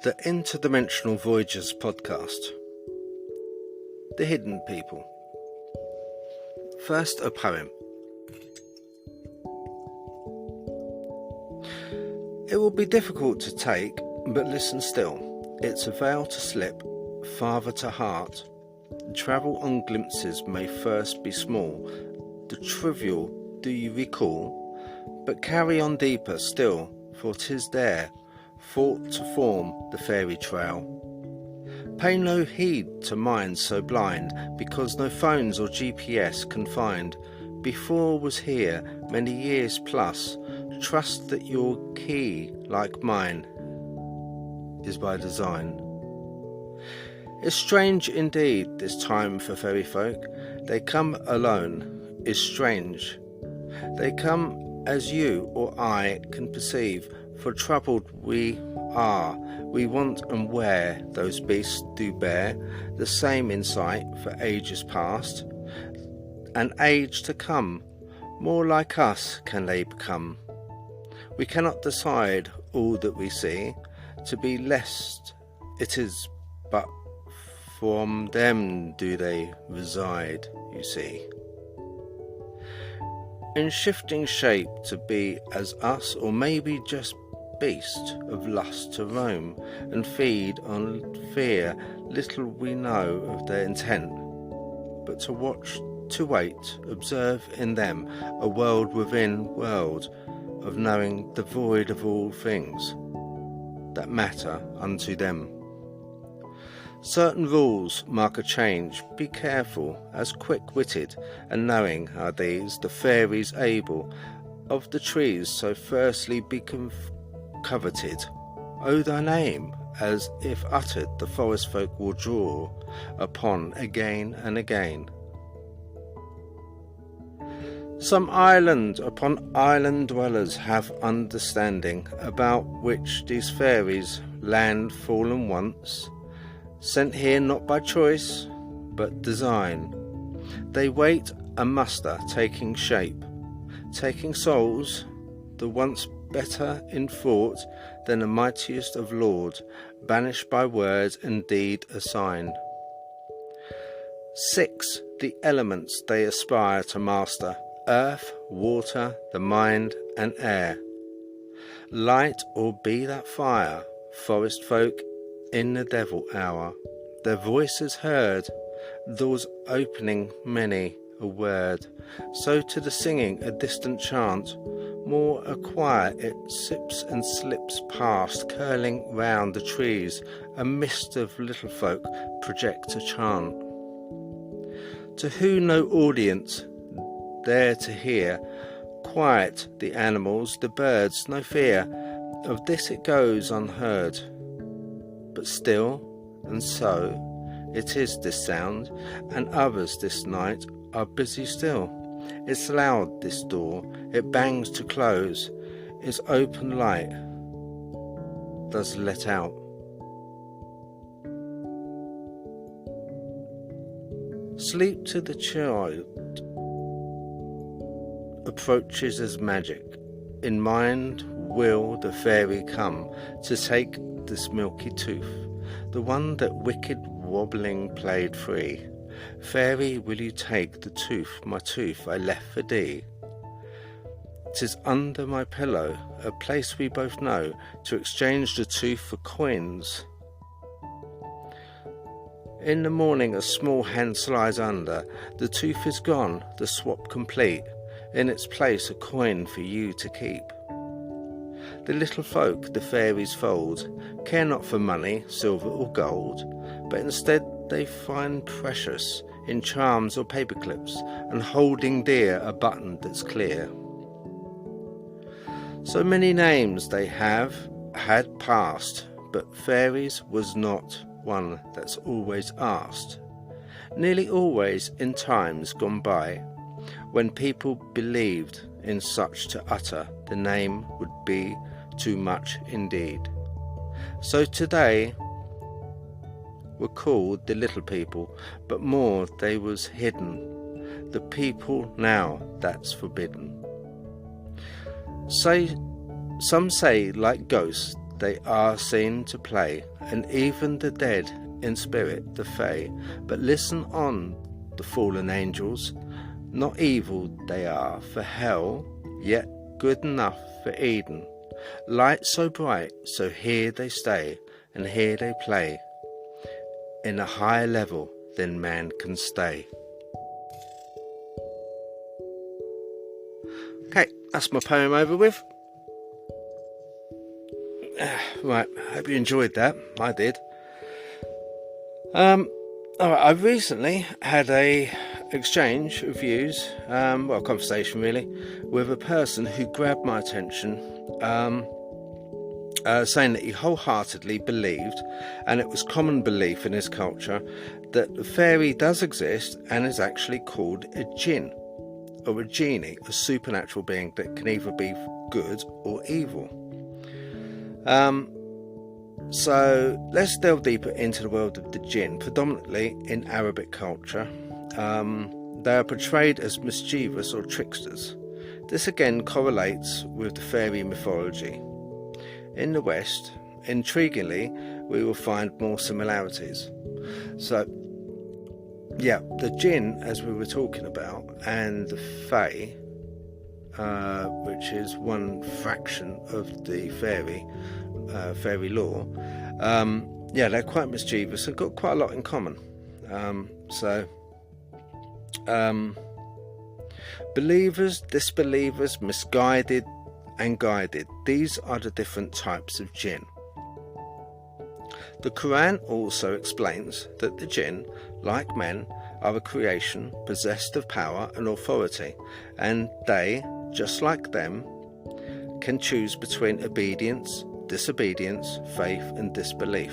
The Interdimensional Voyagers podcast. The Hidden People. First, a poem. It will be difficult to take, but listen still. It's a veil to slip, farther to heart. Travel on glimpses may first be small. The trivial do you recall? But carry on deeper still, for 'tis there, thought to form the fairy trail. Pay no heed to minds so blind, because no phones or GPS can find. Before was here, many years plus. Trust that your key, like mine, is by design. It's strange indeed, this time for fairy folk. They come alone, is strange. They come as you or I can perceive, for troubled we are, we want and wear, those beasts do bear the same insight for ages past, and age to come, more like us can they become. We cannot decide all that we see, to be lest it is but from them do they reside, you see. In shifting shape to be as us, or maybe just beast of lust to roam and feed on fear. Little we know of their intent, but to watch, to wait, observe in them a world within world of knowing, devoid of all things that matter unto them. Certain rules mark a change. Be careful, as quick-witted and knowing are these, the fairies able of the trees so firstly be coveted. O thy name, as if uttered, the forest folk will draw upon again and again. Some island upon island dwellers have understanding, about which these fairies land fallen once, sent here not by choice but design. They wait and muster, taking shape, taking souls, the once better in thought than the mightiest of lords, banished by words and deed assign. 6. The elements they aspire to master, earth, water, the mind and air. Light or be that fire, forest folk in the devil hour, their voices heard, doors opening many a word, so to the singing a distant chant, more a choir it sips and slips past, curling round the trees, a mist of little folk project a chant. To who no audience there to hear, quiet the animals, the birds, no fear, of this it goes unheard. But still, and so, it is this sound, and others this night are busy still. It's loud, this door, it bangs to close, its open light does let out. Sleep to the child approaches as magic. In mind will the fairy come to take this milky tooth, the one that wicked wobbling played free. Fairy, will you take the tooth, my tooth I left for thee? 'Tis under my pillow, a place we both know, to exchange the tooth for coins. In the morning a small hand slides under, the tooth is gone, the swap complete, in its place a coin for you to keep. The little folk the fairies fold, care not for money, silver or gold, but instead they find precious in charms or paper clips, and holding dear a button that's clear. So many names they have had passed, but fairies was not one that's always asked. Nearly always in times gone by, when people believed in such to utter, the name would be too much indeed. So today were called the little people, but more they was hidden, the people now that's forbidden. Some say like ghosts they are seen to play, and even the dead in spirit, the Fae. But listen on, the fallen angels, not evil they are for hell, yet good enough for Eden. Light so bright, so here they stay, and here they play, in a higher level than man can stay. Okay, that's my poem over with. Right, hope you enjoyed that. I did. Alright, I recently had a exchange of views, a conversation really, with a person who grabbed my attention, saying that he wholeheartedly believed, and it was common belief in his culture, that the fairy does exist and is actually called a Djinn, or a genie, a supernatural being that can either be good or evil. So let's delve deeper into the world of the Djinn. Predominantly in Arabic culture, they are portrayed as mischievous or tricksters. This again correlates with the fairy mythology. In the West, intriguingly, we will find more similarities. So, yeah, the Djinn, as we were talking about, and the Fae, which is one fraction of the fairy lore, they're quite mischievous and got quite a lot in common. Believers, disbelievers, misguided and guided, these are the different types of Djinn. The Quran also explains that the Djinn, like men, are a creation possessed of power and authority, and they, just like them, can choose between obedience, disobedience, faith and disbelief.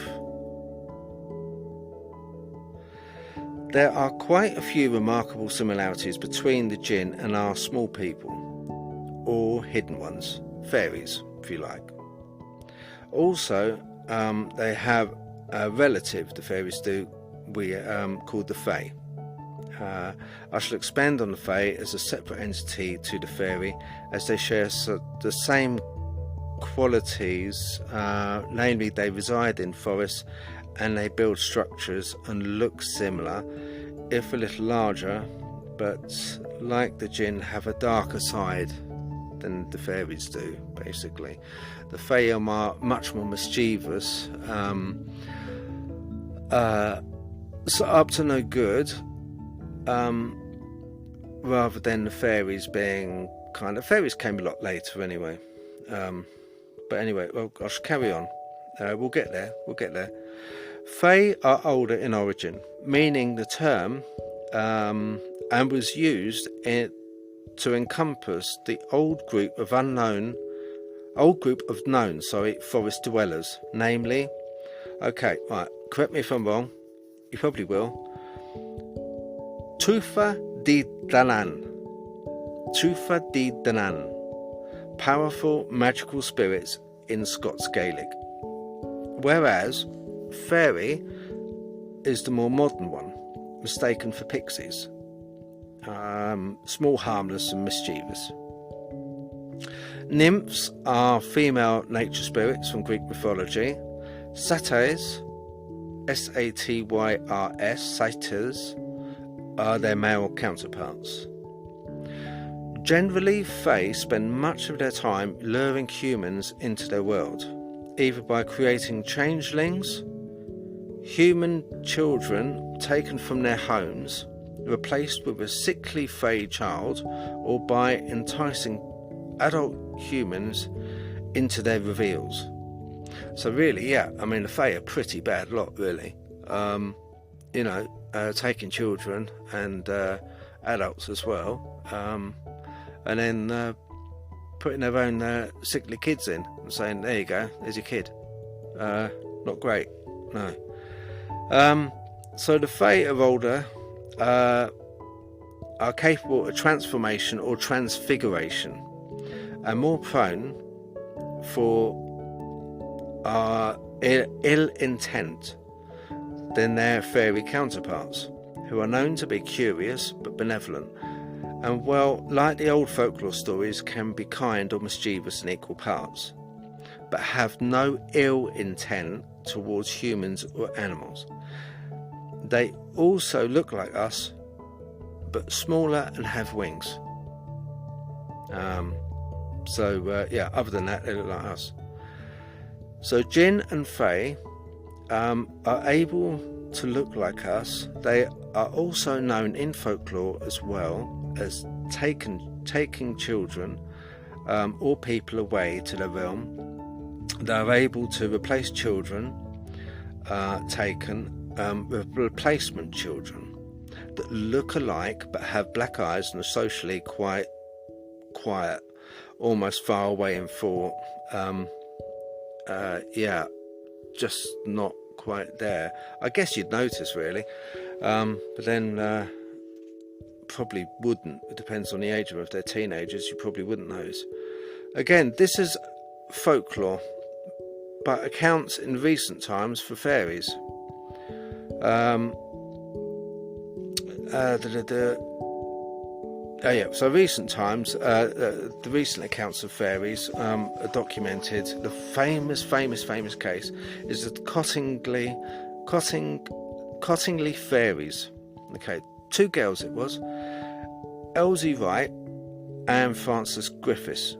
There are quite a few remarkable similarities between the Djinn and our small people, or hidden ones, fairies, if you like. Also, they have a relative, the fairies do, called the Fae. I shall expand on the Fae as a separate entity to the fairy, as they share the same qualities, namely they reside in forests and they build structures and look similar, if a little larger, but like the Djinn have a darker side than the fairies do, basically. The Fae are much more mischievous, so up to no good, rather than the fairies being fairies came a lot later anyway. But anyway, well, I shall carry on. We'll get there. Fae are older in origin, meaning the term, and was used to encompass the old group of known forest dwellers, namely, okay, right, correct me if I'm wrong, you probably will, Tuatha Dé Danann, powerful magical spirits in Scots Gaelic, whereas Faerie is the more modern one, mistaken for pixies, small, harmless and mischievous. Nymphs are female nature spirits from Greek mythology. Satyrs, S-A-T-Y-R-S, satyrs, are their male counterparts. Generally, Fae spend much of their time luring humans into their world, either by creating changelings, human children taken from their homes, replaced with a sickly Fae child, or by enticing adult humans into their reveals. So really, the Fae are pretty bad lot, really. Taking children and adults as well, and then putting their own sickly kids in and saying, there you go, there's your kid. Not great, no. So the Fae of older are capable of transformation or transfiguration, and more prone for ill intent than their fairy counterparts, who are known to be curious but benevolent, and like the old folklore stories, can be kind or mischievous in equal parts. but have no ill intent towards humans or animals. They also look like us, but smaller and have wings. Other than that, they look like us. So Djinn and Fae are able to look like us. They are also known in folklore as well as taking children or people away to the realm. They are able to replace children taken with replacement children that look alike but have black eyes and are socially quite quiet, almost far away in thought. Just not quite there. I guess you'd notice, really, but then probably wouldn't. It depends on the age of them. If they're teenagers, you probably wouldn't notice. Again, this is folklore, but accounts in recent times for fairies. So recent times, the recent accounts of fairies are documented. The famous case is the Cottingley Faeries. Okay, 2 girls it was. Elsie Wright and Frances Griffiths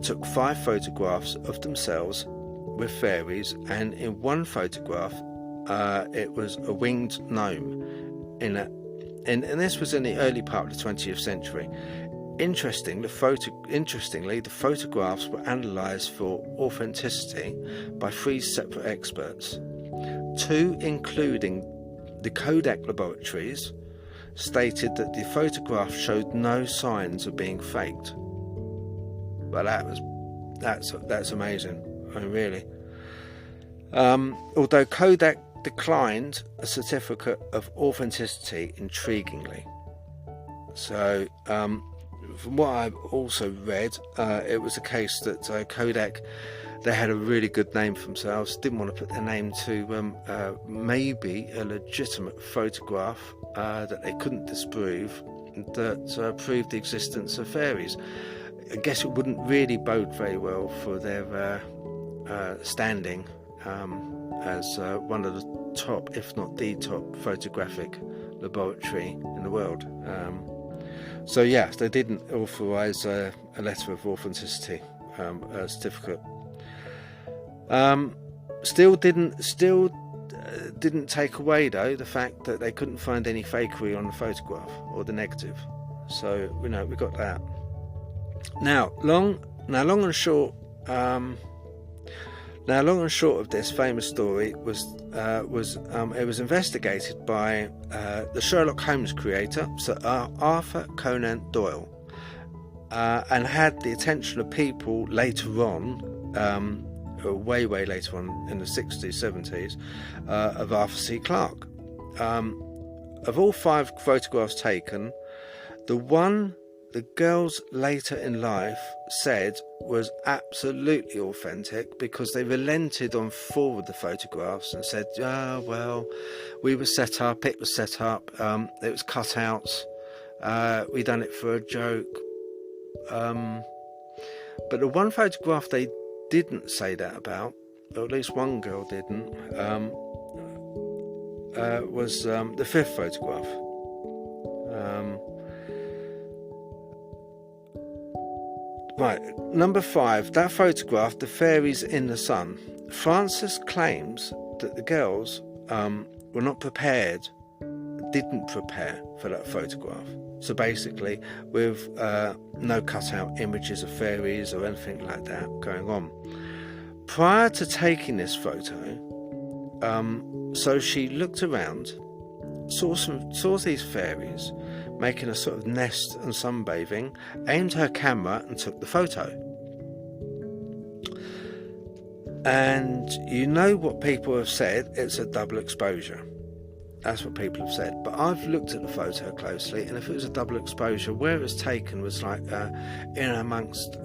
took 5 photographs of themselves with fairies, and in one photograph, it was a winged gnome and this was in the early part of the 20th century. Interestingly, the photographs were analysed for authenticity by 3 separate experts. 2, including the Kodak laboratories, stated that the photograph showed no signs of being faked. Well, that's amazing. I mean, really. Although Kodak declined a certificate of authenticity, intriguingly. So, from what I've also read, it was a case that Kodak, they had a really good name for themselves, didn't want to put their name to maybe a legitimate photograph that they couldn't disprove that proved the existence of fairies. I guess it wouldn't really bode very well for their standing as one of the top, if not the top, photographic laboratory in the world. They didn't authorise a letter of authenticity, a certificate. Still didn't take away, though, the fact that they couldn't find any fakery on the photograph or the negative. So we got that. Now, long and short of this famous story was it was investigated by the Sherlock Holmes creator, Sir Arthur Conan Doyle, and had the attention of people later on, way later on in the 60s, 70s, of Arthur C. Clarke. Of all 5 photographs taken, the one the girls later in life said was absolutely authentic, because they relented on 4 of the photographs and said, we were set up, it was set up, it was cutouts, we done it for a joke. But the one photograph they didn't say that about, or at least one girl didn't, was the 5th photograph. Right, number 5, that photograph, the fairies in the sun. Frances claims that the girls were not prepared, didn't prepare for that photograph. So basically, with no cutout images of fairies or anything like that going on. Prior to taking this photo, so she looked around, saw these fairies making a sort of nest and sunbathing, aimed her camera and took the photo. And you know what people have said, it's a double exposure. That's what people have said. But I've looked at the photo closely, and if it was a double exposure, where it was taken was like in amongst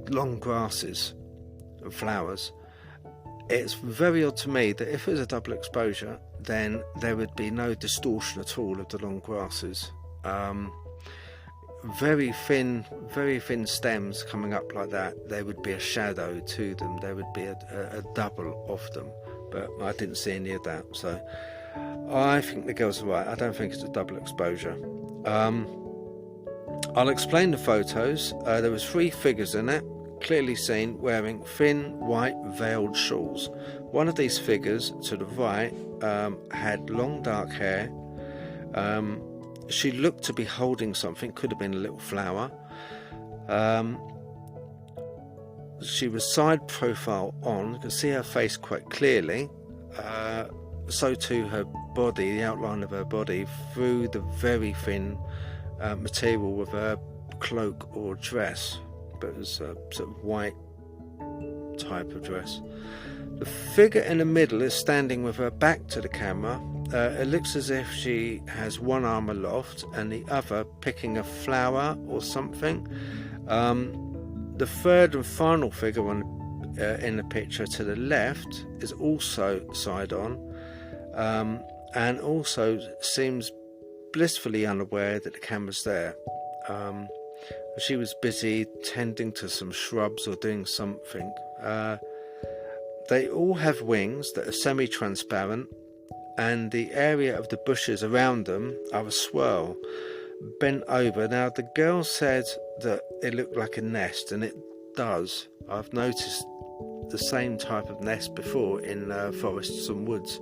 long grasses and flowers. It's very odd to me that if it was a double exposure, then there would be no distortion at all of the long grasses. very thin stems coming up like that, there would be a shadow to them. There would be a double of them, but I didn't see any of that. So I think the girls are right. I don't think it's a double exposure. I'll explain the photos. There was 3 figures in it, clearly seen, wearing thin white veiled shawls. One of these figures to the right had long dark hair. She looked to be holding something, could have been a little flower. She was side profile on, you can see her face quite clearly. So too her body, the outline of her body, through the very thin material of her cloak or dress, but it was a sort of white type of dress. The figure in the middle is standing with her back to the camera. It looks as if she has one arm aloft and the other picking a flower or something. The third and final figure in the picture to the left is also side on, and also seems blissfully unaware that the camera's there. She was busy tending to some shrubs or doing something. They all have wings that are semi-transparent, and the area of the bushes around them are a swirl, bent over. Now, the girl said that it looked like a nest, and it does. I've noticed the same type of nest before in forests and woods.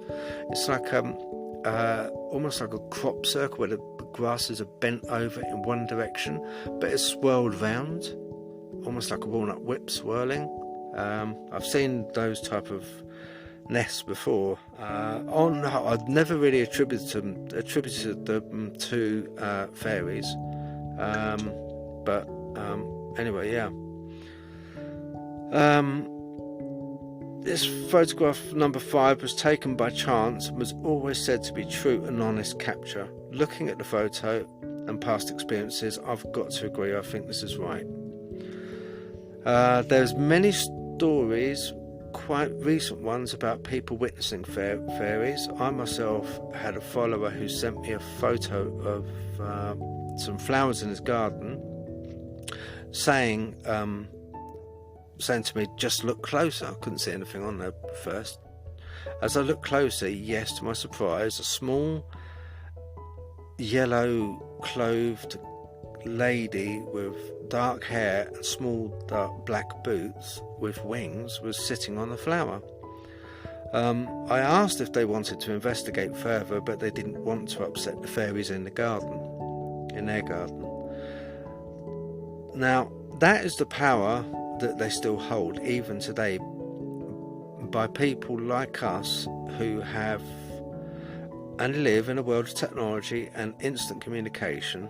It's like almost like a crop circle where the grasses are bent over in one direction, but it's swirled round, almost like a walnut whip swirling. I've seen those type of nests before. I've never really attributed them to fairies, but anyway, yeah. This photograph number 5 was taken by chance and was always said to be true and honest capture. Looking at the photo and past experiences, I've got to agree. I think this is right. There's many stories, quite recent ones, about people witnessing fairies. I myself had a follower who sent me a photo of some flowers in his garden, saying to me, just look closer. I couldn't see anything on there first. As I looked closer, yes, to my surprise, a small yellow clothed lady with dark hair and small dark black boots with wings was sitting on the flower. I asked if they wanted to investigate further, but they didn't want to upset the fairies in their garden. Now, that is the power that they still hold even today, by people like us who have and live in a world of technology and instant communication.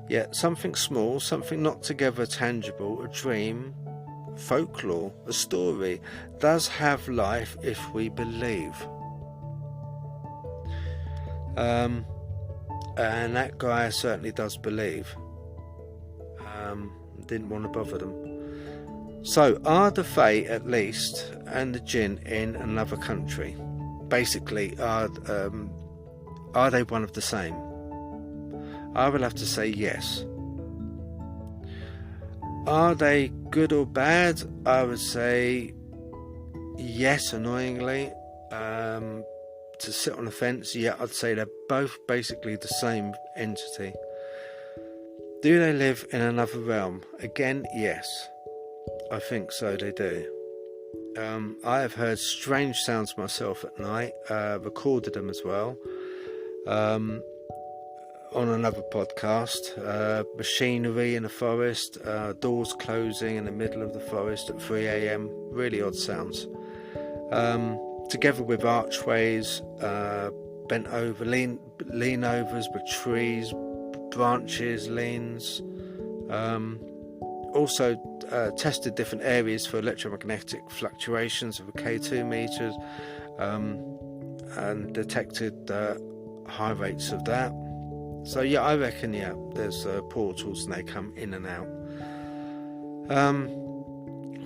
Yet something small, something not together tangible, a dream, folklore, a story, does have life if we believe. And that guy certainly does believe. Didn't want to bother them. So, are the Fae, at least, and the Djinn in another country? Basically, are they one of the same? I will have to say yes. Are they good or bad? I would say yes, annoyingly. To sit on the fence, yeah, I'd say they're both basically the same entity. Do they live in another realm? Again, yes. I think so, they do. I have heard strange sounds myself at night, recorded them as well. On another podcast, machinery in the forest, doors closing in the middle of the forest at 3 a.m, really odd sounds. Together with archways, bent over, lean overs with trees, branches, leans. Also tested different areas for electromagnetic fluctuations of K2 meters, and detected high rates of that. So yeah, I reckon, yeah, there's portals and they come in and out.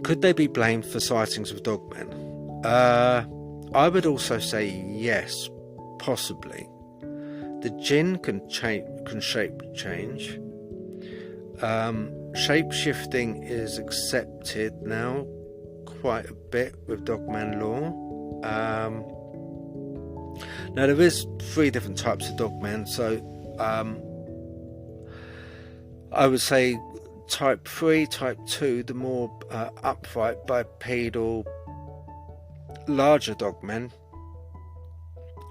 Could they be blamed for sightings of dogmen? I would also say yes, possibly. The Djinn can shape change. Shape-shifting is accepted now quite a bit with Dogman lore. Now there is 3 different types of Dogman, so I would say type 3, type 2, the more upright, bipedal, larger Dogmen.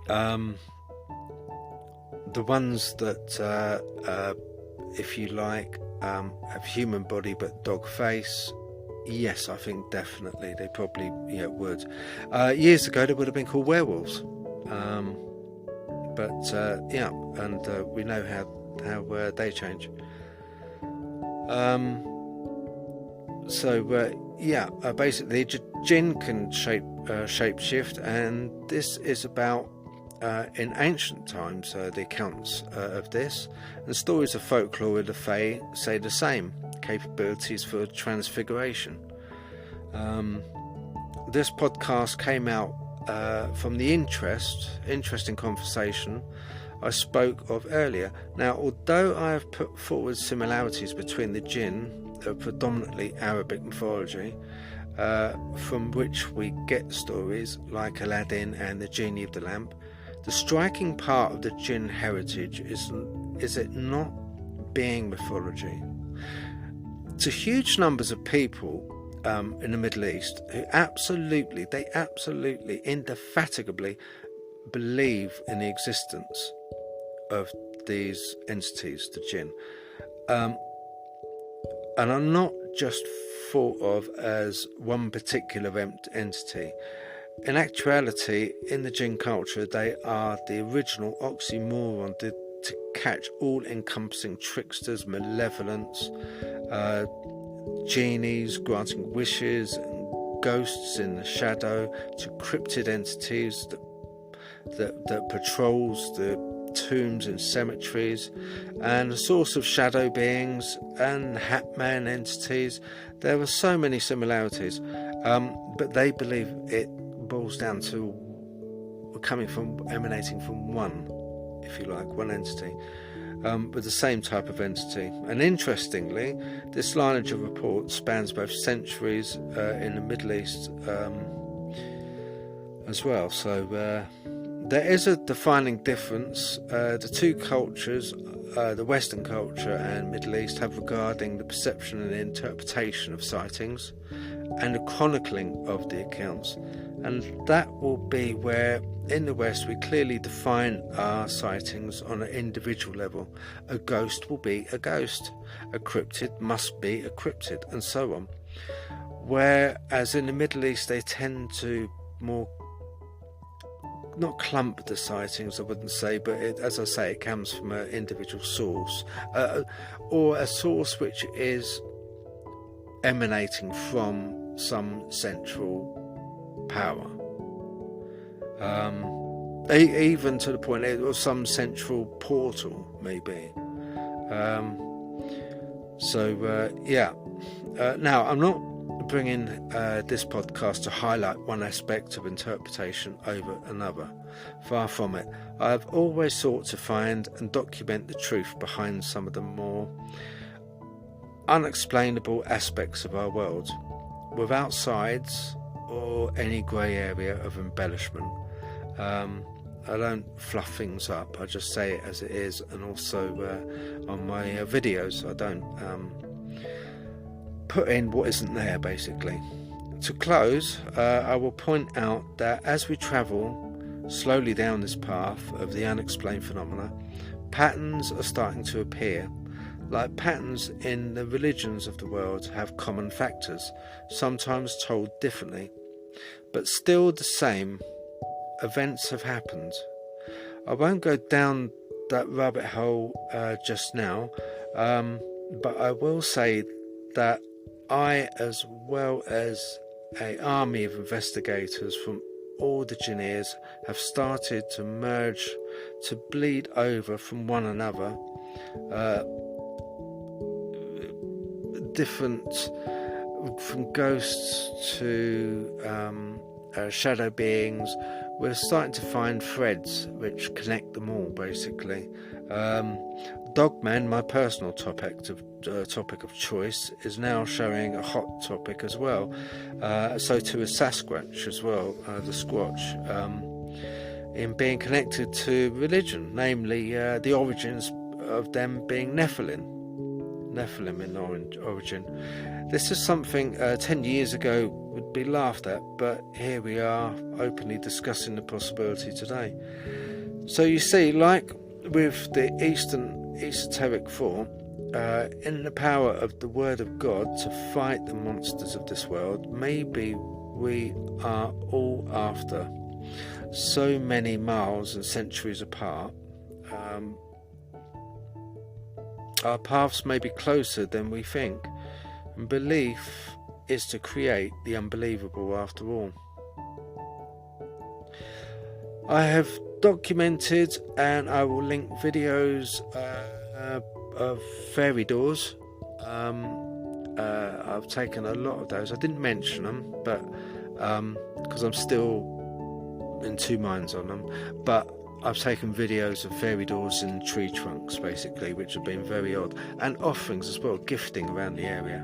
The ones that, if you like, have human body but dog face, yes, I think definitely they probably would. Years ago they would have been called werewolves, but we know how they change. Basically Djinn can shape-shift, and this is about in ancient times the accounts of this, and stories of folklore of the Fae say the same capabilities for transfiguration. This podcast came out from the interesting conversation I spoke of earlier. Now, although I have put forward similarities between the Djinn, a predominantly Arabic mythology, from which we get stories like Aladdin and the Genie of the Lamp, the striking part of the Djinn heritage is it not being mythology. To huge numbers of people in the Middle East who absolutely, indefatigably believe in the existence of these entities, the Djinn, and are not just thought of as one particular entity. In actuality, in the Djinn culture, they are the original oxymoron to catch all-encompassing tricksters, malevolence, genies granting wishes, and ghosts in the shadow, to cryptid entities that patrols the tombs and cemeteries, and a source of shadow beings and Hatman entities. There are so many similarities, but they believe it boils down to emanating from one, if you like, one entity, with the same type of entity. And interestingly, this lineage of report spans both centuries in the Middle East as well. So there is a defining difference. The two cultures, the Western culture and Middle East, have regarding the perception and interpretation of sightings and the chronicling of the accounts. And that will be where, in the West, we clearly define our sightings on an individual level. A ghost will be a ghost, a cryptid must be a cryptid, and so on. Whereas in the Middle East, they tend to more, not clump the sightings, I wouldn't say, but as I say, it comes from an individual source, or a source which is emanating from some central power, even to the point of some central portal, maybe. Now, I'm not bringing this podcast to highlight one aspect of interpretation over another. Far from it. I have always sought to find and document the truth behind some of the more unexplainable aspects of our world, without sides or any grey area of embellishment. I don't fluff things up, I just say it as it is, and also on my videos I don't put in what isn't there, basically. To close, I will point out that as we travel slowly down this path of the unexplained phenomena, patterns are starting to appear. Like patterns in the religions of the world have common factors, sometimes told differently, but still the same. Events have happened. I won't go down that rabbit hole just now, but I will say that I, as well as an army of investigators from all the Djinnirs, have started to merge, to bleed over from one another, different, from ghosts to shadow beings. We're starting to find threads which connect them all, basically. Dogman, my personal topic of choice, is now showing a hot topic as well. So too is Sasquatch as well, the Squatch, in being connected to religion, namely the origins of them being Nephilim in origin. This is something 10 years ago would be laughed at, but here we are openly discussing the possibility today. So you see, like with the Eastern esoteric thought, in the power of the Word of God to fight the monsters of this world, maybe we are all after so many miles and centuries apart. Our paths may be closer than we think, and belief is to create the unbelievable after all. I have documented, and I will link videos of fairy doors. I've taken a lot of those. I didn't mention them, but because I'm still in two minds on them, but I've taken videos of fairy doors in tree trunks, basically, which have been very odd, and offerings as well, gifting around the area.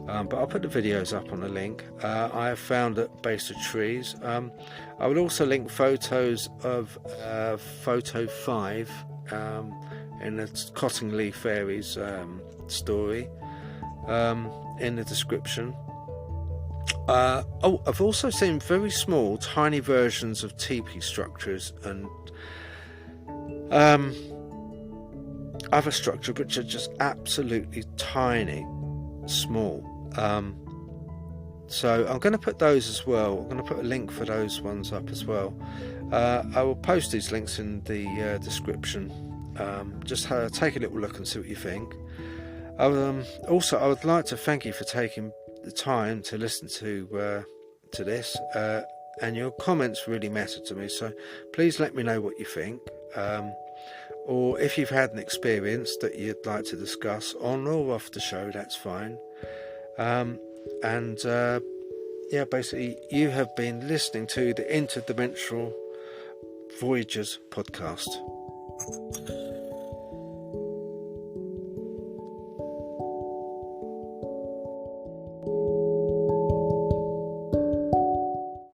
But I'll put the videos up on the link. I have found at base of trees. I will also link photos of photo 5 in the Cottingley Faeries story in the description. I've also seen very small, tiny versions of teepee structures and other structures which are just absolutely tiny, small. So I'm going to put those as well. I'm going to put a link for those ones up as well. I will post these links in the description. Just take a little look and see what you think. Also, I would like to thank you for taking the time to listen to this, and your comments really matter to me, so please let me know what you think, or if you've had an experience that you'd like to discuss on or off the show, that's fine. Basically, you have been listening to the Interdimensional Voyagers podcast.